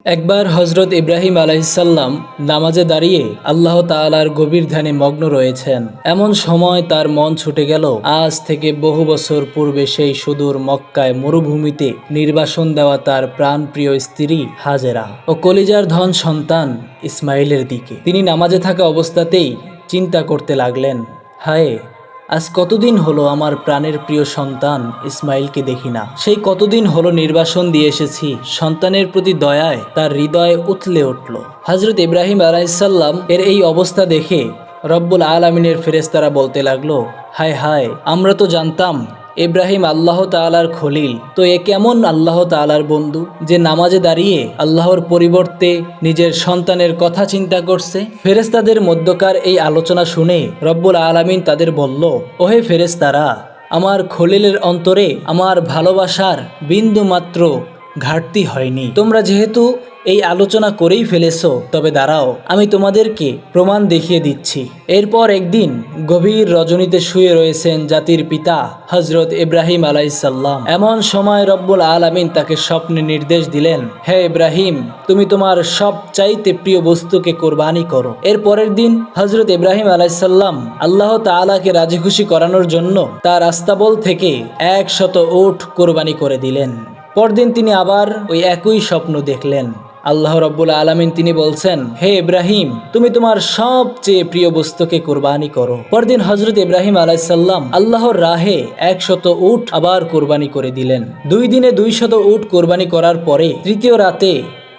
একবার হজরত ইব্রাহিম আলাইসাল্লাম নামাজে দাঁড়িয়ে আল্লাহ তাআলার গভীর ধ্যানে মগ্ন রয়েছেন। এমন সময় তার মন ছুটে গেল আজ থেকে বহু বছর পূর্বে সেই সুদূর মক্কায় মরুভূমিতে নির্বাসন দেওয়া তার প্রাণপ্রিয় স্ত্রী হাজেরা ও কলিজার ধন সন্তান ইসমাইলের দিকে। তিনি নামাজে থাকা অবস্থাতেই চিন্তা করতে লাগলেন, হায়, আজ কতদিন হলো আমার প্রাণের প্রিয় সন্তান ইসমাইলকে দেখি না। সেই কতদিন হলো নির্বাসন দিয়ে এসেছি, সন্তানের প্রতি দয়ায় তার হৃদয় উথলে উঠল। হযরত ইব্রাহিম আলাইহিসসালাম এর এই অবস্থা দেখে রব্বুল আলামিনের ফেরেশতারা বলতে লাগলো, হায় হায়, আমরা তো জানতাম ইব্রাহিম আল্লাহ তাআলার খলিল, তো এ কেমন আল্লাহ তাআলার বন্ধু যে নামাজে দাঁড়িয়ে আল্লাহর পরিবর্তে নিজের সন্তানের কথা চিন্তা করছে। ফেরেশতাদের মধ্যকার এই আলোচনা শুনে রব্বুল আলামিন তাদের বলল, ওহে ফেরেশতারা, আমার খলিলের অন্তরে আমার ভালোবাসার বিন্দু মাত্র ঘাটতি হয়নি। তোমরা যেহেতু এই আলোচনা করেই ফেলেছো, তবে দাঁড়াও, আমি তোমাদেরকে প্রমাণ দেখিয়ে দিচ্ছি। এরপর একদিন গভীর রজনীতে শুয়ে রয়েছেন জাতির পিতা হযরত ইব্রাহিম আলাইহিসসালাম। এমন সময় রব্বুল আলামিন তাকে স্বপ্নে নির্দেশ দিলেন, হে ইব্রাহিম, তুমি তোমার সবচাইতে প্রিয় বস্তুকে কোরবানি করো। এর পরের দিন হযরত ইব্রাহিম আলাইহিসসালাম আল্লাহ তাআলাকে রাজি খুশি করানোর জন্য তার আস্তাবল থেকে 100 উট কোরবানি করে দিলেন। পরদিন তিনি আবার ওই একই স্বপ্ন দেখলেন। আল্লাহ রাব্বুল আলামিন তিনি বলছেন, হে ইব্রাহিম, তুমি তোমার সবচেয়ে প্রিয় বস্তুকে কুরবানি করো। পরদিন হযরত ইব্রাহিম আলাইহিসসালাম আল্লাহর রাহে 100 উট আবার কুরবানি করে দিলেন। 2 দিনে 200 উট কুরবানি করার পরে তৃতীয় রাতে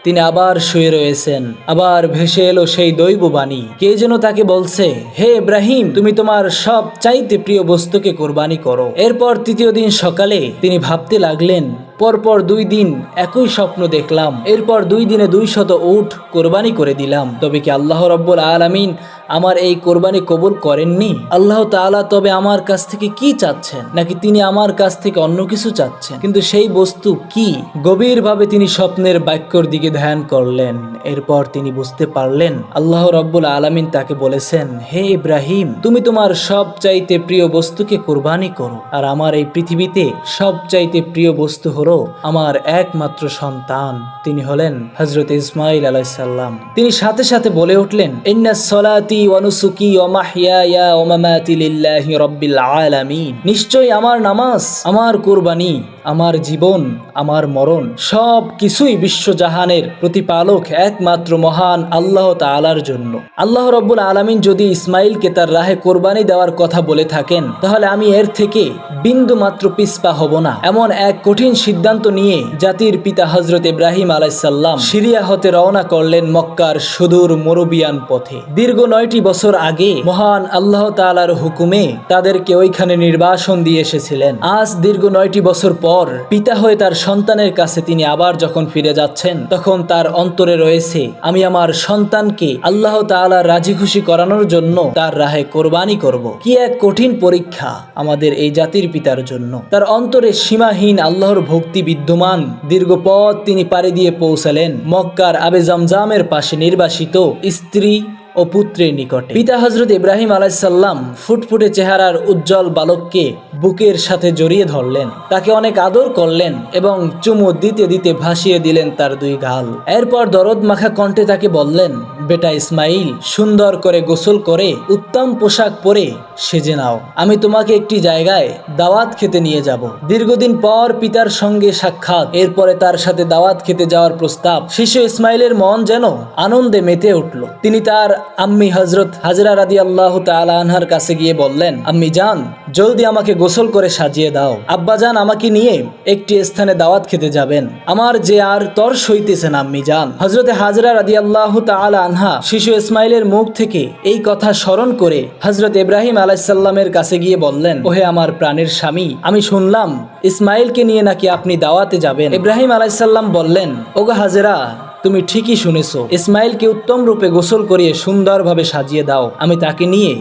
তিনি আবার শুয়ে রয়েছেন। আবার ভেসে এলো সেই দৈব বাণী, কে যেন তাকে বলছে, হে ইব্রাহিম, তুমি তোমার সবচাইতে প্রিয় বস্তুকে কোরবানি করো। এরপর তৃতীয় দিন সকালে তিনি ভাবতে লাগলেন, পরপর 2 দিন একই স্বপ্ন দেখলাম, এরপর 2 দিনে 200 উট কোরবানি করে দিলাম, তবে কি আল্লাহ রাব্বুল আলামিন আমার এই কোরবানি কবুল করেননি? আল্লাহ তাআলা তবে আমার কাছ থেকে কি চাচ্ছেন, নাকি তিনি আমার কাছ থেকে অন্য কিছু চাচ্ছেন? কিন্তু সেই বস্তু কি? গভীরভাবে তিনি স্বপ্নের বাক্যর দিকে ধ্যান করলেন। এরপর তিনি বুঝতে পারলেন আল্লাহ রাব্বুল আলামিন তাকে বলেছেন, হে ইব্রাহিম, তুমি তোমার সবচাইতে প্রিয় বস্তুকে কোরবানি করো। আর আমার এই পৃথিবীতে সবচাইতে প্রিয় বস্তু হলো আমার একমাত্র সন্তান, তিনি হলেন হযরত ইসমাইল আলাইহিস সালাম। তিনি সাথে সাথে বলে উঠলেন, ইন্নাস সালাতি ওয়া নুসুকি ওয়া মাহইয়ায়া ওয়া মামাতি লিল্লাহি রাব্বিল আলামিন। নিশ্চয়ই আমার নামাজ, আমার কুরবানি, আমার জীবন, আমার মরণ সব কিছুই বিশ্বজাহানের প্রতিপালক একমাত্র মহান আল্লাহ তাআলার জন্য। আল্লাহ রাব্বুল আলামিন যদি ইসমাইলকে তার রাহে কোরবানি দেওয়ার কথা বলে থাকেন, তাহলে আমি এর থেকে বিন্দু মাত্র পিছপা হব না। এমন এক কঠিন সিদ্ধান্ত নিয়ে জাতির পিতা হযরত ইব্রাহিম আলাইহিস সালাম সিরিয়া হতে রওনা করলেন মক্কার সুদূর মরুবিয়ান পথে। দীর্ঘ 9টি বছর আগে মহান আল্লাহ তাআলার হুকুমে তাদেরকে ওইখানে নির্বাসন দিয়ে এসেছিলেন। আজ দীর্ঘ 9টি বছর পর পিতা হয়ে তার সন্তানের কাছে তিনি আবার যখন ফিরে যাচ্ছেন, তখন তার অন্তরে রয়েছে, আমি আমার সন্তানকে আল্লাহ তাআলা রাজি খুশি করানোর জন্য তার রাহে কোরবানি করব। কি এক কঠিন পরীক্ষা আমাদের এই জাতির পিতার জন্য। তার অন্তরে সীমাহীন আল্লাহর ভক্তি বিদ্যমান। দীর্ঘ পথ তিনি পাড়ি দিয়ে পৌঁছালেন মক্কার আবে জামজামের পাশে নির্বাসিত স্ত্রী ও পুত্রের নিকটে। পিতা হযরত ইব্রাহিম আলাইহিস সালাম ফুটফুটে চেহারার উজ্জ্বল বালককে বুকের সাথে জড়িয়ে ধরলেন, তাকে অনেক আদর করলেন এবং চুমু দিতে দিতে ভাসিয়ে দিলেন তার 2 গাল। এরপর দরদ মাখা কণ্ঠে তাকে বললেন, বেটা ইসমাইল, সুন্দর করে গোসল করে উত্তম পোশাক পরে সেজে নাও, আমি তোমাকে একটি জায়গায় দাওয়াত খেতে নিয়ে যাব। দীর্ঘদিন পর পিতার সঙ্গে সাক্ষাৎ, এরপরে তার সাথে দাওয়াত খেতে যাওয়ার প্রস্তাব। শিশু ইসমাইলের মন যেন আনন্দে মেতে উঠল। তিনি তার আম্মি হযরত হাজরা রাদিয়াল্লাহু তাআলা আনহার কাছে গিয়ে বললেন, আম্মি জান, জলদি আমাকে গোসল করে সাজিয়ে দাও। আব্বা জান আমাকে নিয়ে একটি স্থানে দাওয়াত খেতে যাবেন, আমার যে আর তর সইতেছে না আম্মি জান। হযরতে হাজরা রাদিয়াল্লাহু তাআলা আনহা শিশু ইসমাইলের মুখ থেকে এই কথা স্মরণ করে হযরত ইব্রাহিম আলাইহিস সালামের কাছে গিয়ে বললেন, ওহে আমার প্রাণের স্বামী, আমি শুনলাম ইসমাইলকে নিয়ে নাকি আপনি দাওয়াতে যাবেন। ইব্রাহিম আলাইহিস সালাম বললেন, ওগো হাজরা, তুমি ঠিকই শুনেছো, ইসমাইলকে উত্তম রূপে গোসল করিয়ে সুন্দরভাবে সাজিয়ে দাও, আমি তাকে নিয়ে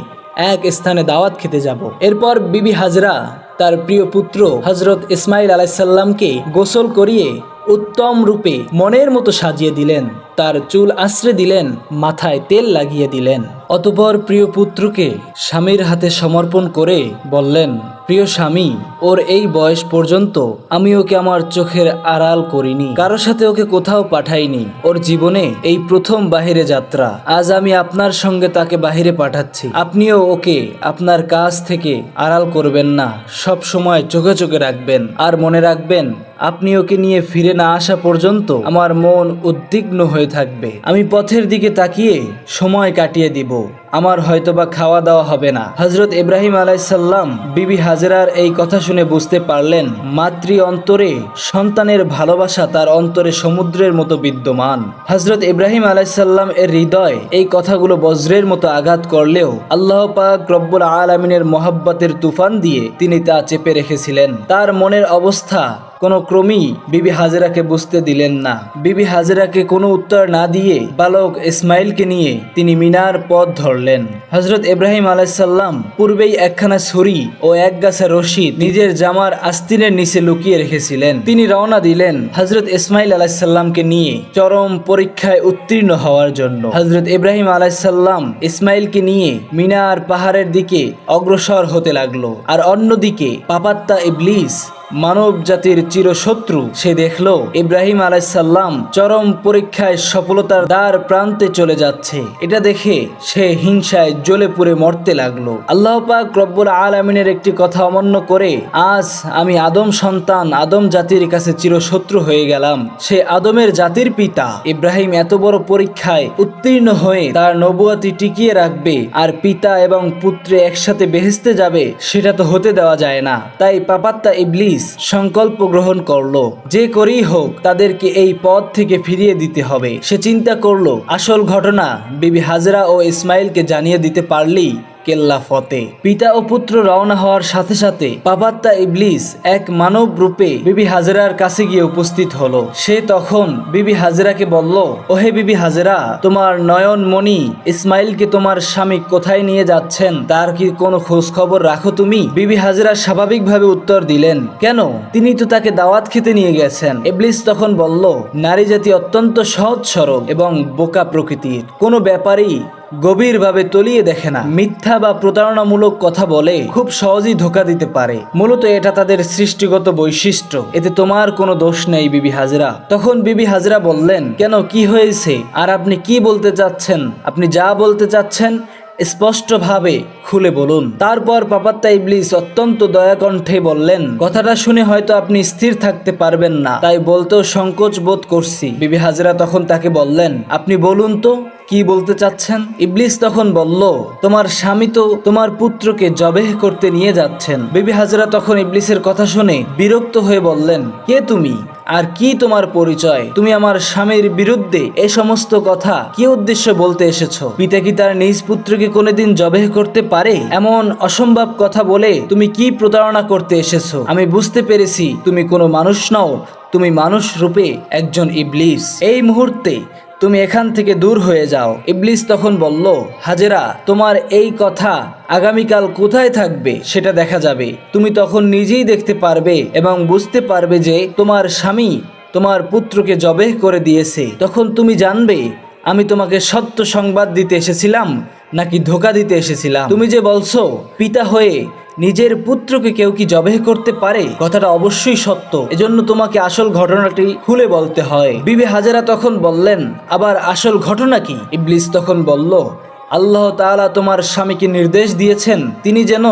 এক স্থানে দাওয়াত খেতে যাব। এরপর বিবি হাজরা তার প্রিয় পুত্র হযরত ইসমাইল আলাইহিস সালামকে গোসল করিয়ে উত্তম রূপে মনের মতো সাজিয়ে দিলেন, তার চুল আঁচড়ে দিলেন, মাথায় তেল লাগিয়ে দিলেন। অতঃপর প্রিয় পুত্রকে স্বামীর হাতে সমর্পণ করে বললেন, প্রিয় স্বামী, ওর এই বয়স পর্যন্ত আমি ওকে আমার চোখের আড়াল করিনি, কারো সাথে ওকে কোথাও পাঠাইনি। ওর জীবনে এই প্রথম বাহিরে যাত্রা। আজ আমি আপনার সঙ্গে তাকে বাহিরে পাঠাচ্ছি। আপনিও ওকে আপনার কাছ থেকে আড়াল করবেন না, সব সময় চোখে চোখে রাখবেন। আর মনে রাখবেন, আপনি ওকে নিয়ে ফিরে না আসা পর্যন্ত আমার মন উদ্বিগ্ন হয়ে থাকবে। আমি পথের দিকে তাকিয়ে সময় কাটিয়ে দিব। আমার হয়তোবা খাওয়া দাওয়া হবে না। হযরত ইব্রাহিম আলাইহিসসালাম বিবি হাজেরার এই কথা শুনে বুঝতে পারলেন, মাতৃ অন্তরে সন্তানের ভালোবাসা তার অন্তরে সমুদ্রের মতো বিদ্যমান। হযরত ইব্রাহিম আলাইহিসসালাম এর হৃদয় এই কথাগুলো বজ্রের মতো আঘাত করলেও আল্লাহ পাক রব্বুল আলামিনের মহব্বতের তুফান দিয়ে তিনি তা চেপে রেখেছিলেন। তার মনের অবস্থা কোনো ক্রমেই বিবি হাজেরাকে বুঝতে দিলেন না। বিবি হাজেরাকে কোনো উত্তর না দিয়ে বালক ইসমাইলকে নিয়ে তিনি মিনার পথ ধরলেন। হযরত ইব্রাহিম আলাইহিসসালাম পূর্বেই একখানা ছুরি ও এক গাছা রশি নিজের জামার আস্তিনের নিচে লুকিয়ে রেখেছিলেন। তিনি রওনা দিলেন হযরত ইসমাইল আলাইহিসসালামকে নিয়ে চরম পরীক্ষায় উত্তীর্ণ হওয়ার জন্য। হযরত ইব্রাহিম আলাইহিসসালাম ইসমাইলকে নিয়ে মিনার পাহাড়ের দিকে অগ্রসর হতে লাগলো। আর অন্যদিকে পাপাত্তা ইবলিস, মানব জাতির চিরশত্রু, সে দেখলো ইব্রাহিম আলাইহিসসালাম চরম পরীক্ষায় সফলতার দ্বার প্রান্তে চলে যাচ্ছে। এটা দেখে সে হিংসায় জ্বলে পুড়ে মরতে লাগলো। আল্লাহ পাক রব্বুল আলামিনের একটি কথা অমান্য করে আজ আমি আদম সন্তান, আদম জাতির কাছে চিরশত্রু হয়ে গেলাম। সে আদমের জাতির পিতা ইব্রাহিম এত বড় পরীক্ষায় উত্তীর্ণ হয়ে তার নবুয়তি টিকিয়ে রাখবে আর পিতা এবং পুত্রে একসাথে বেহেশতে যাবে, সেটা তো হতে দেওয়া যায় না। তাই পাপাত্তা ইবলিস সংকল্প গ্রহণ করলো, যে করেই হোক তাদেরকে এই পথ থেকে ফিরিয়ে দিতে হবে। সে চিন্তা করলো, আসল ঘটনা বিবি হাজেরা ও ইসমাইলকে জানিয়ে দিতে পারলেই কেল্লা ফতে। পিতা ও পুত্র রওনা হওয়ার সাথে সাথে পাপাত্তা ইবলিস এক মানব রূপে বিবি হাজেরার কাছে গিয়ে উপস্থিত হলো। সে তখন বিবি হাজেরাকে বলল, ওহে বিবি হাজেরা, তোমার নয়ন মণি ইসমাইলকে তোমার স্বামী কোথায় নিয়ে যাচ্ছেন তার কি কোনো খোঁজ খবর রাখো তুমি? বিবি হাজেরা স্বাভাবিকভাবে উত্তর দিলেন, কেন, তিনি তো তাকে দাওয়াত খেতে নিয়ে গেছেন। ইবলিস তখন বলল, নারী জাতি অত্যন্ত সহজ সরল এবং বোকা প্রকৃতির, কোনো ব্যাপারই গভীরভাবে তলিয়ে দেখে না। মিথ্যা বা প্রতারণামূলক কথা বলে খুব সহজেই ধোঁকা দিতে পারে। মূলত এটা তাদের সৃষ্টিগত বৈশিষ্ট্য, এতে তোমার কোনো দোষ নেই বিবি হাজেরা। তখন বিবি হাজেরা বললেন, কেন, কি হয়েছে, আর আপনি কি বলতে চাচ্ছেন? আপনি যা বলতে চাচ্ছেন স্পষ্টভাবে খুলে বলুন। তারপর পাপাত্তা ইবলিস অত্যন্ত দয়াকণ্ঠে বললেন, কথাটা শুনে হয়তো আপনি স্থির থাকতে পারবেন না, তাই বলতেও সংকোচ বোধ করছি। বিবি হাজেরা তখন তাকে বললেন, আপনি বলুন তো কি বলতে চাচ্ছেন? ইবলিস তখন বলল, তোমার স্বামী তো তোমার পুত্রকে জবেহ করতে নিয়ে যাচ্ছেন। বিবি হাজেরা তখন ইবলিসের কথা শুনে বিরক্ত হয়ে বললেন, কে তুমি আর কি তোমার পরিচয়? তুমি আমার স্বামীর বিরুদ্ধে এই সমস্ত কথা কি উদ্দেশ্যে বলতে এসেছো? পিতা কি তার নিজ পুত্রকে কোনোদিন জবেহ করতে পারে? এমন অসম্ভব কথা বলে তুমি কি প্রতারণা করতে এসেছো? আমি বুঝতে পেরেছি তুমি কোনো মানুষ নও, তুমি মানুষ রূপে একজন ইবলিস। এই মুহূর্তে তুমি এখান থেকে দূর হয়ে যাও। ইবলিস তখন বলল, হাজেরা, তোমার এই কথা আগামীকাল কোথায় থাকবে সেটা দেখা যাবে। তুমি তখন নিজেই দেখতে পারবে এবং বুঝতে পারবে যে তোমার স্বামী তোমার পুত্রকে জবেহ করে দিয়েছে। তখন তুমি জানবে আমি তোমাকে সত্য সংবাদ দিতে এসেছিলাম নাকি ধোঁকা দিতে এসেছিলাম। তুমি যে বলছো পিতা হয়ে নিজের পুত্রকে কেউ কি জবেহ করতে পারে, কথাটা অবশ্যই সত্য। এজন্য তোমাকে আসল ঘটনাটি খুলে বলতে হয়। বিবি হাজেরা তখন বললেন, আবার আসল ঘটনা কি? ইবলিস তখন বলল, আল্লাহ তাআলা তোমার স্বামীকে নির্দেশ দিয়েছেন তিনি যেন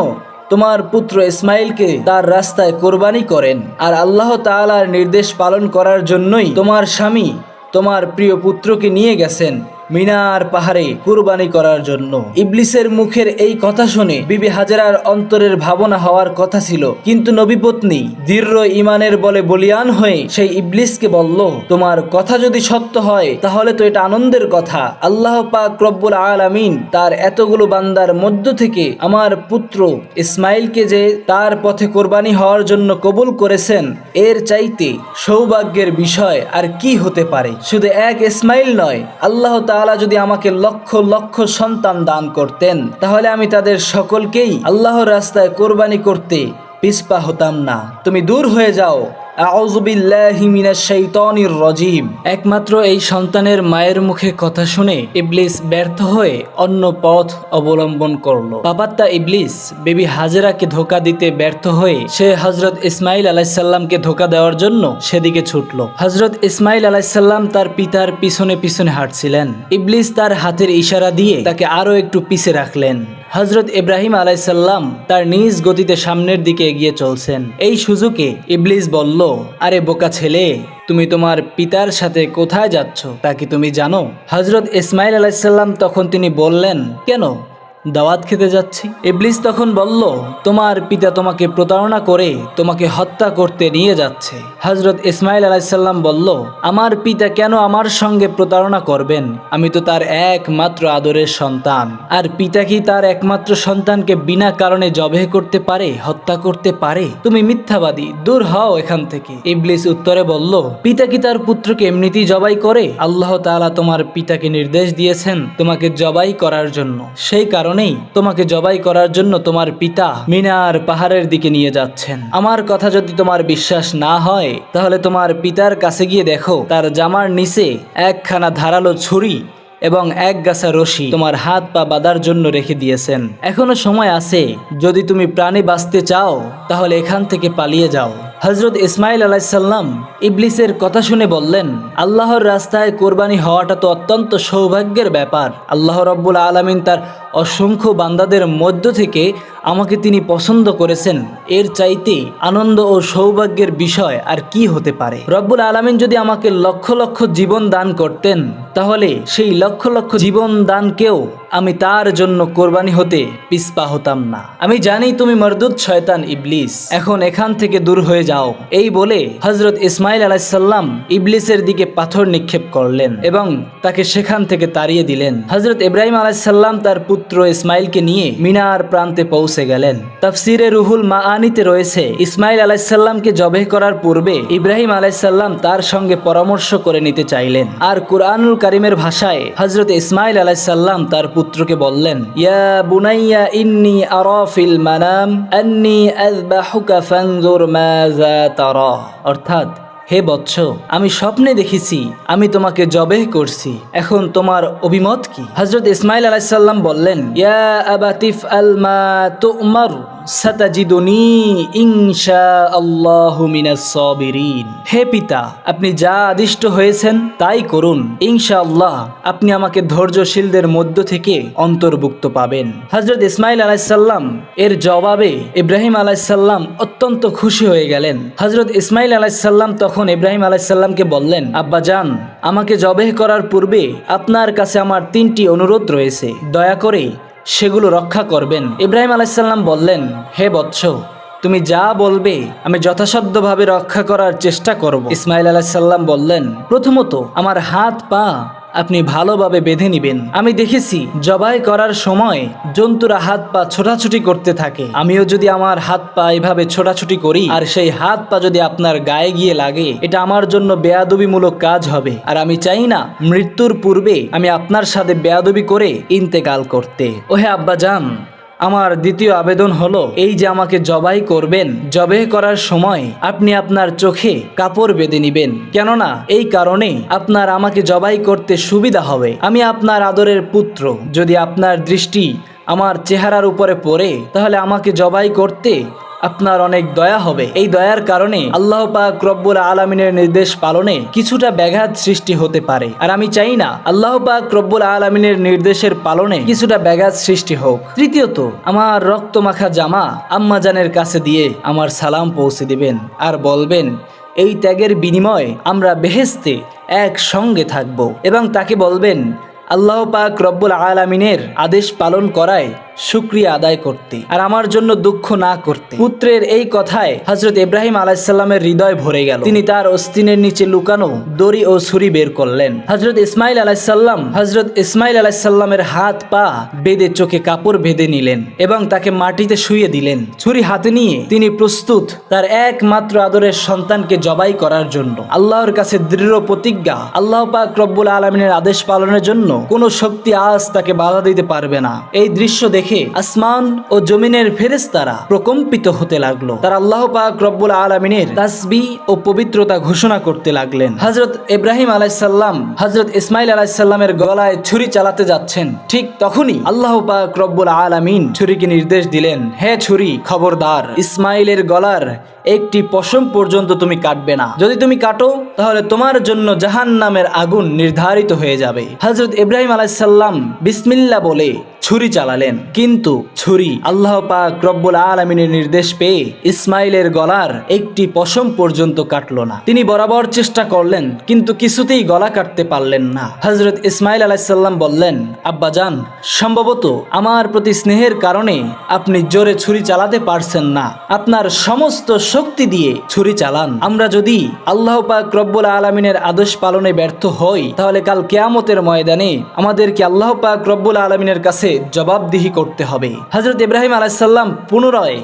তোমার পুত্র ইসমাইলকে তার রাস্তায় কোরবানি করেন। আর আল্লাহ তাআলার নির্দেশ পালন করার জন্যই তোমার স্বামী তোমার প্রিয় পুত্রকে নিয়ে গেছেন মিনার পাহাড়ে কুরবানি করার জন্য। ইবলিসের মুখের এই কথা শুনে বিবি হাজেরার অন্তরের ভাবনা হওয়ার কথা ছিল, কিন্তু নবীপত্নী দৃঢ় ঈমানের বলে বলিয়ান হয়ে সেই ইবলিসকে বলল, তোমার কথা যদি সত্য হয় তাহলে তো এটা আনন্দের কথা। আল্লাহ পাক রব্বুল আলামিন তার এতগুলো বান্দার মধ্য থেকে আমার পুত্র ইসমাইলকে যে তার পথে কোরবানি হওয়ার জন্য কবুল করেছেন, এর চাইতে সৌভাগ্যের বিষয় আর কি হতে পারে? শুধু এক ইসমাইল নয়, আল্লাহ তাআলা যদি আমাকে লক্ষ লক্ষ সন্তান দান করতেন তাহলে আমি তাদের সকলকেই আল্লাহর রাস্তায় কোরবানি করতে পিছপা হতাম না। তুমি দূর হয়ে যাও, আউযু বিল্লাহি মিনাশ শাইতানির রাজিম। একমাত্র এই সন্তানের মায়ের মুখে কথা শুনে ইবলিস ব্যর্থ হয়ে অন্য পথ অবলম্বন করলো। পাপাত্তা ইবলিস বেবি হাজেরাকে ধোঁকা দিতে ব্যর্থ হয়ে সে হযরত ইসমাইল আলাইহিসসালামকে ধোঁকা দেওয়ার জন্য সেদিকে ছুটলো। হযরত ইসমাইল আলাইহিসসালাম তার পিতার পিছনে পিছনে হাঁটছিলেন। ইবলিস তার হাতের ইশারা দিয়ে তাকে আরো একটু পিছে রাখলেন। হযরত ইব্রাহিম আলাইহিসসালাম তার নিজ গতিতে সামনের দিকে এগিয়ে চলছেন। এই সুযোগে ইবলিস বলল, আরে বোকা ছেলে, তুমি তোমার পিতার সাথে কোথায় যাচ্ছ তা কি তুমি জানো? হযরত ইসমাইল আলাইহিসসালাম তখন তিনি বললেন, কেন, দাওয়াত খেতে যাচ্ছি। ইবলিস তখন বলল, তোমার পিতা তোমাকে প্রতারণা করে তোমাকে হত্যা করতে নিয়ে যাচ্ছে। হযরত ইসমাইল আলাইহিসসালাম বলল, আমার পিতা কেন আমার সঙ্গে প্রতারণা করবেন? আমি তো তার একমাত্র আদরের সন্তান। আর পিতা কি তার একমাত্র সন্তানকে বিনা কারণে জবেহ করতে পারে, হত্যা করতে পারে? তুমি মিথ্যাবাদী, দূর হও এখান থেকে। ইবলিস উত্তরে বলল, পিতা কি তার পুত্রকে এমনিতেই জবাই করে? আল্লাহ তাআলা তোমার পিতাকে নির্দেশ দিয়েছেন তোমাকে জবাই করার জন্য। সেই কারণে তোমাকে জবাই করার জন্য তোমার পিতা মিনার পাহাড়ের দিকে নিয়ে যাচ্ছেন। আমার কথা যদি তোমার বিশ্বাস না হয় তাহলে তোমার পিতার কাছে গিয়ে দেখো, তার জামার নিচে একখানা ধারালো ছুরি এবং এক গাছা রশি তোমার হাত পা বাঁধার জন্য রেখে দিয়েছেন। এখনো সময় আছে, যদি তুমি প্রাণে বাঁচতে চাও তাহলে এখান থেকে পালিয়ে যাও। হযরত ইসমাইল আলাইহিসসালাম ইবলিসের কথা শুনে বললেন, আল্লাহর রাস্তায় কোরবানি হওয়াটা তো অত্যন্ত সৌভাগ্যের ব্যাপার। আল্লাহ রাব্বুল আলামিন তার অসংখ্য বান্দাদের মধ্য থেকে আমাকে তিনি পছন্দ করেছেন। এর চাইতে আনন্দ ও সৌভাগ্যের বিষয় আর কি হতে পারে? রব্বুল আলামিন যদি আমাকে লক্ষ লক্ষ জীবন দান করতেন তাহলে সেই লক্ষ লক্ষ জীবন দানকেও আমি তার জন্য কোরবানি হতে পিছপা হতাম না। আমি জানি তুমি মরদুদ শয়তান ইবলিস, এখন এখান থেকে দূর হয়ে যাও। এই বলে হযরত ইসমাইল আলাইহিসসালাম ইবলিসের দিকে পাথর নিক্ষেপ করলেন এবং তাকে সেখান থেকে তাড়িয়ে দিলেন। হযরত ইব্রাহিম আলাইহিসসালাম তার পুত্র ইসমাইলকে নিয়ে মিনার প্রান্তে পৌঁছে গেলেন। তাফসিরে রুহুল মাআনিতে রয়েছে, ইসমাইল আলাইহিসসালামকে জবেহ করার পূর্বে ইব্রাহিম আলাইহিসসালাম তার সঙ্গে পরামর্শ করে নিতে চাইলেন। আর কুরআনুল কারীমের ভাষায় হযরত ইসমাইল আলাইহিসসালাম তার পুত্রকে বললেন, ইয়া বুনাইয়া ইন্নী আরা ফিল মানাম আন্নী আযবাহুকা ফানজুর মাযা তারা, অর্থাৎ, হে বৎস, আমি স্বপ্নে দেখেছি আমি তোমাকে জবেহ করছি, এখন তোমার অভিমত কি? হযরত ইসমাইল আলাইহিসসালাম বললেন, ইয়া আবাতিফ আল মা তুমার সাতাজিদুনি ইনশাআল্লাহু মিনাস সাবিরিন। হে পিতা, আপনি যা আদিষ্ট হয়েছেন তাই করুন, ইনশাআল্লাহ আপনি আমাকে ধৈর্যশীলদের মধ্য থেকে অন্তর্ভুক্ত পাবেন। হযরত ইসমাইল আলাইহিসসালাম এর জবাবে ইব্রাহিম আলাইহিসসালাম অত্যন্ত খুশি হয়ে গেলেন। হযরত ইসমাইল আলাইহিসসালাম তখন ইব্রাহিম আলাইহিসসালামকে বললেন, আব্বাজান, আমাকে জবেহ করার পূর্বে আপনার কাছে আমার 3টি অনুরোধ রয়েছে, দয়া করে সেগুলো রক্ষা করবেন। ইব্রাহিম আলাইহিসসালাম বললেন, হে বৎস, তুমি যা বলবে আমি যথাসাধ্যভাবে রক্ষা করার চেষ্টা করব। ইসমাইল আলাইহিসসালাম বললেন, প্রথমত আমার হাত পা আপনি ভালোভাবে বেঁধে নিবেন। আমি দেখেছি জবাই করার সময় জন্তুরা হাত পা ছোটাছুটি করতে থাকে। আমিও যদি আমার হাত পা এভাবে ছোটাছুটি করি আর সেই হাত পা যদি আপনার গায়ে গিয়ে লাগে, এটা আমার জন্য বেয়াদবিমূলক কাজ হবে। আর আমি চাই না মৃত্যুর পূর্বে আমি আপনার সাথে বেয়াদবি করে ইন্তেকাল করতে। ওহে আব্বাজান, আমার দ্বিতীয় আবেদন হলো এই যে আমাকে জবাই করবেন, জবেহ করার সময় আপনি আপনার চোখে কাপড় বেঁধে নিবেন, কেননা এই কারণে আপনার আমাকে জবাই করতে সুবিধা হবে। আমি আপনার আদরের পুত্র, যদি আপনার দৃষ্টি আমার চেহারার উপরে পড়ে তাহলে আমাকে জবাই করতে আপনার অনেক দয়া হবে। এই দয়ার কারণে আল্লাহ পাক রব্বুল আলামিনের নির্দেশ পালনে কিছুটা ব্যাঘাত সৃষ্টি হতে পারে, আর আমি চাই না আল্লাহ পাক রব্বুল আলামিনের নির্দেশের পালনে কিছুটা ব্যাঘাত সৃষ্টি হোক। তৃতীয়ত, আমার রক্তমাখা জামা আম্মাজানের কাছে দিয়ে আমার সালাম পৌঁছে দিবেন আর বলবেন, এই ত্যাগের বিনিময়ে আমরা বেহেশতে একসঙ্গে থাকব, এবং তাকে বলবেন আল্লাহ পাক রব্বুল আলামিনের আদেশ পালন করায় শুকরিয়া আদায় করতে আর আমার জন্য দুঃখ না করতে। পুত্রের এই কথায় হযরত ইব্রাহিম আলাইহিসসালামের হৃদয় ভরে গেল। তিনি তার অস্তিনের নিচে লুকানো দড়ি ও ছুরি বের করলেন। হযরত ইসমাইল আলাইহিসসালামের হাত পা বেঁধে চোখে কাপড় বেঁধে নিলেন এবং তাকে মাটিতে শুইয়ে দিলেন। ছুরি হাতে নিয়ে তিনি প্রস্তুত তার একমাত্র আদরের সন্তানকে জবাই করার জন্য। আল্লাহর কাছে দৃঢ় প্রতিজ্ঞা, আল্লাহ পাক রব্বুল আলামিনের আদেশ পালনের জন্য কোনো শক্তি আজ তাকে বাধা দিতে পারবে না। এই দৃশ্য দেখে দেখে আসমান ও জমিনের ফেরেশতারা প্রকম্পিত হতে লাগলো। তারা আল্লাহ পাক রব্বুল আলামিনের তাসবিহ ও পবিত্রতা ঘোষণা করতে লাগলেন। হযরত ইব্রাহিম আলাইহিস সালাম হযরত ইসমাইল আলাইহিস সালামের গলায় ছুরি চালাতে যাচ্ছেন। ঠিক তখনই আল্লাহ পাক রব্বুল আলামিন ছুরিকে নির্দেশ দিলেন, হে ছুরি, খবরদার, ইসমাইলের গলার একটি পশম পর্যন্ত তুমি কাটবে না। যদি তুমি কাটো তাহলে তোমার জন্য জাহান্নামের আগুন নির্ধারিত হয়ে যাবে। হযরত ইব্রাহিম আলাইহিস সালাম বিসমিল্লাহ বলে ছুরি চালালেন, কিন্তু ছুরি আল্লাহ পাক রব্বুল আলামিনের নির্দেশ পেয়ে ইসমাইলের গলার একটি পশম পর্যন্ত কাটলো না। তিনি বরাবর চেষ্টা করলেন, কিন্তু কিছুতেই গলা কাটতে পারলেন না। হযরত ইসমাইল আলাইহিস সালাম বললেন, আব্বাজান, সম্ভবত আমার প্রতি স্নেহের কারণে আপনি জোরে ছুরি চালাতে পারছেন না। আপনার সমস্ত শক্তি দিয়ে ছুরি চালান। আমরা যদি আল্লাহ পাক রব্বুল আলামিনের আদেশ পালনে ব্যর্থ হই, তাহলে কাল কিয়ামতের ময়দানে আমাদেরকে আল্লাহ পাক রব্বুল আলামিনের কাছে জবাবদিহি করতে হবে। হযরত ইব্রাহিম আলাইহিস সালাম পুনরায়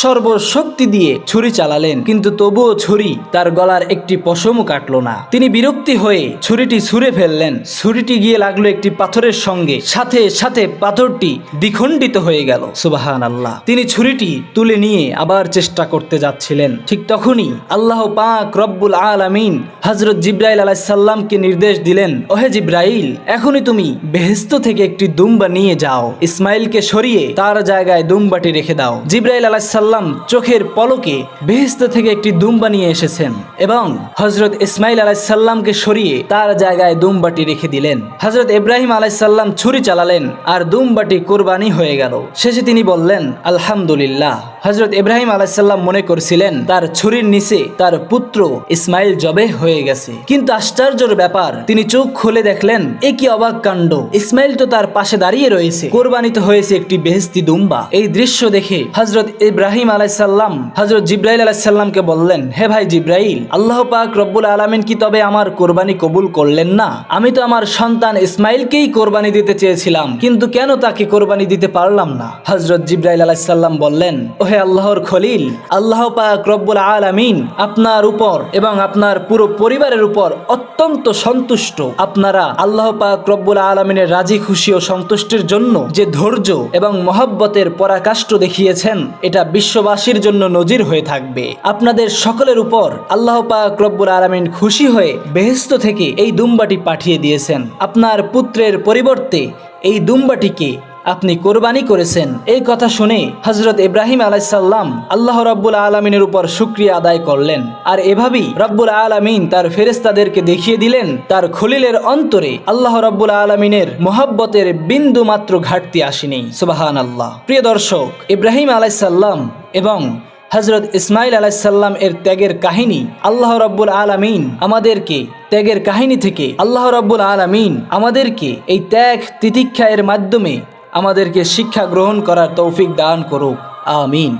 সর্বশক্তি দিয়ে ছুরি চালালেন, কিন্তু তবুও ছুরি তার গলার একটি পশমও কাটলো না। তিনি বিরক্তি হয়ে ছুরিটি ছুঁড়ে ফেললেন। ছুরিটি গিয়ে লাগলো একটি পাথরের সঙ্গে, সাথে সাথে পাথরটি দ্বিখণ্ডিত হয়ে গেল। সুবহানাল্লাহ। তিনি ছুরিটি তুলে নিয়ে আবার চেষ্টা করতে যাচ্ছিলেন। ঠিক তখনই আল্লাহ পাক রব্বুল আলামিন হযরত জিবরাইল আলাইহিস সালামকে নির্দেশ দিলেন, ওহে জিবরাইল, এখনই তুমি বেহেশত থেকে একটি দুম্বা নিয়ে যাও, ইসমাইলকে সরিয়ে তার জায়গায় দুম্বাটি রেখে দাও। জিবরাইল আলাইহিস সালাম চোখের পলকে বেহেশত থেকে একটি দুম্বা নিয়ে এসেছেন এবং হযরত ইসমাইল আলাইহিস সালামকে সরিয়ে তার জায়গায় দুম্বাটি রেখে দিলেন। হযরত ইব্রাহিম আলাইহিস সালাম ছুরি চালালেন আর দুম্বাটি কুরবানি হয়ে গেল। শেষে তিনি বললেন, আলহামদুলিল্লাহ। হযরত ইব্রাহিম আলাইহিস সালাম মনে করছিলেন তার ছুরির নিচে তার পুত্র ইসমাইল জবেহ হয়ে গেছে, কিন্তু আশ্চর্যের ব্যাপার, তিনি চোখ খুলে দেখলেন, এ কি অবাক কাণ্ড, ইসমাইল তো তার পাশে দাঁড়িয়ে রয়েছে, কোরবানিত হয়েছে একটি বেহেশতি দুম্বা। এই দৃশ্য দেখে হযরত ইব্রাহিম আলাইহিস সালাম হযরত জিবরাইল আলাইহিস সালামকে বললেন, হে ভাই জিবরাইল, আল্লাহ পাক রব্বুল আলামিন কি তবে আমার কোরবানি কবুল করলেন না? আমি তো আমার সন্তান ইসমাইলকেই কোরবানি দিতে চেয়েছিলাম, কিন্তু কেন তাকে কোরবানি দিতে পারলাম না? হযরত জিবরাইল আলাইহিস সালাম বললেন, ওহে আল্লাহর খলিল, আল্লাহ পাক রব্বুল আলামিন আপনার উপর এবং আপনার পুরো পরিবারের উপর অত্যন্ত সন্তুষ্ট। আপনারা আল্লাহ পাক রব্বুল আলামিনের রাজি খুশি ও সন্তুষ্টির জন্য যে ধৈর্য এবং মহব্বতের পরাকাষ্ঠ দেখিয়েছেন, এটা বিশ্ববাসীর জন্য নজির হয়ে থাকবে। আপনাদের সকলের উপর আল্লাহ পাক রব্বুল আলামিন খুশি হয়ে বেহেশত থেকে এই দুম্বাটি পাঠিয়ে দিয়েছেন। আপনার পুত্রের পরিবর্তে এই দুম্বাটিকে আপনি কোরবানি করেছেন। এই কথা শুনে হযরত ইব্রাহিম আলাইহিস সালাম আল্লাহ রাব্বুল আলামিনের উপর শুকরিয়া আদায় করলেন। আর এভাবেই রব্বুল আলামিন তার ফেরেশতাদেরকে দেখিয়ে দিলেন তার খলিলের অন্তরে আল্লাহ রাব্বুল আলামিনের মহব্বতের বিন্দু মাত্র ঘাটতি আসেনি। সুবহানাল্লাহ। প্রিয় দর্শক, ইব্রাহিম আলাইহিস সালাম এবং হযরত ইসমাইল আলাইহিস সালাম এর ত্যাগের কাহিনী আল্লাহ রাব্বুল আলামিন আমাদেরকে ত্যাগের কাহিনী থেকে আল্লাহ রাব্বুল আলামিন আমাদেরকে এই ত্যাগ তিতিক্ষা এর মাধ্যমে আমাদেরকে শিক্ষা গ্রহণ করার তৌফিক দান করুক। আমিন।